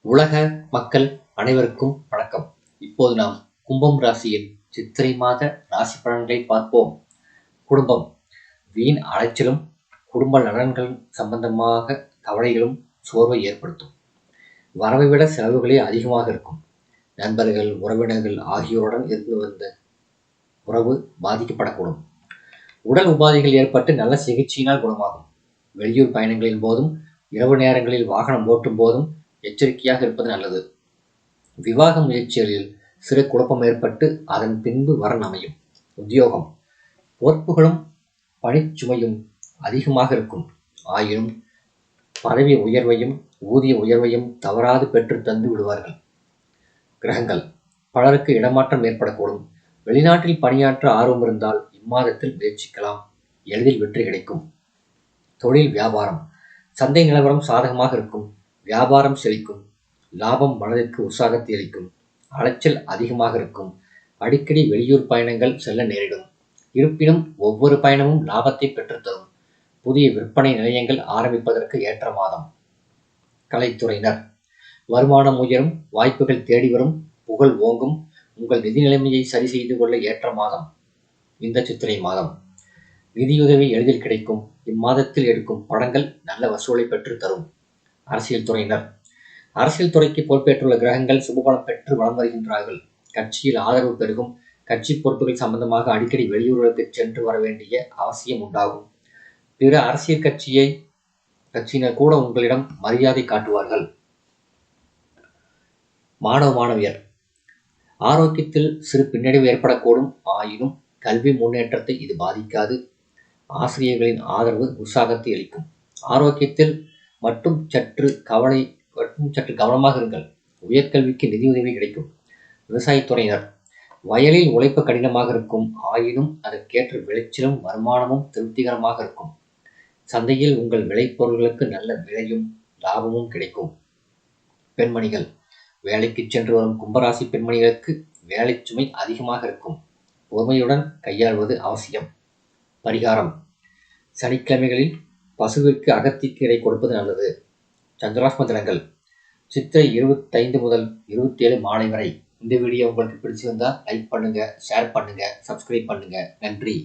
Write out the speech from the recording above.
உலக மக்கள் அனைவருக்கும் வணக்கம். இப்போது நாம் கும்பம் ராசியின் சித்திரை மாத ராசி பலன்களை பார்ப்போம். குடும்பம் வீண் அலைச்சலும் குடும்ப நலன்கள் சம்பந்தமாக கவலைகளும் சோர்வை ஏற்படுத்தும். வரவை விட செலவுகளே அதிகமாக இருக்கும். நண்பர்கள், உறவினர்கள் ஆகியோருடன் இருந்து வந்த உறவு பாதிக்கப்படக்கூடும். உடல் உபாதைகள் ஏற்பட்டு நல்ல சிகிச்சையினால் குணமாகும். வெளியூர் பயணங்களின் போதும் இரவு நேரங்களில் வாகனம் ஓட்டும் போதும் எச்சரிக்கையாக இருப்பது நல்லது. விவாக முயற்சிகளில் சிறு குழப்பம் ஏற்பட்டு அதன் பின்பு வரன் அமையும். உத்தியோகம் பொறுப்புகளும் பணிச்சுமையும் அதிகமாக இருக்கும். ஆயினும் பதவி உயர்வையும் ஊதிய உயர்வையும் தவறாது பெற்று தந்து விடுவார்கள். கிரகங்கள் பலருக்கு இடமாற்றம் ஏற்படக்கூடும். வெளிநாட்டில் பணியாற்ற ஆர்வம் இருந்தால் இம்மாதத்தில் முயற்சிக்கலாம். எளிதில் வெற்றி கிடைக்கும். தொழில் வியாபாரம் சந்தை நிலவரம் சாதகமாக இருக்கும். வியாபாரம் செழிக்கும். லாபம் மனதிற்கு உற்சாகத்தை அளிக்கும். அலைச்சல் அதிகமாக இருக்கும். அடிக்கடி வெளியூர் பயணங்கள் செல்ல நேரிடும். இருப்பினும் ஒவ்வொரு பயணமும் லாபத்தை பெற்றுத்தரும். புதிய விற்பனை நிலையங்கள் ஆரம்பிப்பதற்கு ஏற்ற மாதம். கலைத்துறையினர் வருமானம் உயரும். வாய்ப்புகள் தேடி வரும். புகழ் ஓங்கும். உங்கள் நிதி நிலைமையை சரி செய்து கொள்ள ஏற்ற மாதம் இந்த சித்திரை மாதம். நிதியுதவி எளிதில் கிடைக்கும். இம்மாதத்தில் எடுக்கும் படங்கள் நல்ல வசூலை பெற்று தரும். அரசியல் துறையினர் அரசியல் துறைக்கு பொறுப்பேற்றுள்ள கிரகங்கள் சுபபலம் பெற்று வலம் வருகின்றார்கள். கட்சியில் ஆதரவு பெருகும். கட்சி பொறுப்புகள் சம்பந்தமாக அடிக்கடி வெளியூர்களுக்கு சென்று வர வேண்டிய அவசியம் உண்டாகும். பிற அரசியல் கட்சியினர் கூட உங்களிடம் மரியாதை காட்டுவார்கள். மாணவ மாணவியர் ஆரோக்கியத்தில் சிறு பின்னடைவு ஏற்படக்கூடும். ஆயினும் கல்வி முன்னேற்றத்தை இது பாதிக்காது. ஆசிரியர்களின் ஆதரவு உற்சாகத்தை அளிக்கும். ஆரோக்கியத்தில் மட்டும் சற்று கவனமாக இருங்கள். உயர்கல்விக்கு நிதியுதவி கிடைக்கும். விவசாயத்துறையினர் வயலில் உழைப்பு கடினமாக இருக்கும். ஆயினும் அதற்கேற்ற விளைச்சலும் வருமானமும் திருப்திகரமாக இருக்கும். சந்தையில் உங்கள் விளைபொருள்களுக்கு நல்ல விலையும் லாபமும் கிடைக்கும். பெண்மணிகள் வேலைக்கு சென்று வரும் கும்பராசி பெண்மணிகளுக்கு வேலை சுமை அதிகமாக இருக்கும். பொறுமையுடன் கையாள்வது அவசியம். பரிகாரம் சனிக்கிழமைகளில் பசுவிற்கு அகத்திக்கீரை கொடுப்பது நல்லது. சந்திராஷ்டம தினங்கள் சித்திரை 25 முதல் 27 மாலை வரை. இந்த வீடியோ உங்களுக்கு பிடிச்சிருந்தா லைக் பண்ணுங்க, ஷேர் பண்ணுங்க, சப்ஸ்கிரைப் பண்ணுங்க. நன்றி.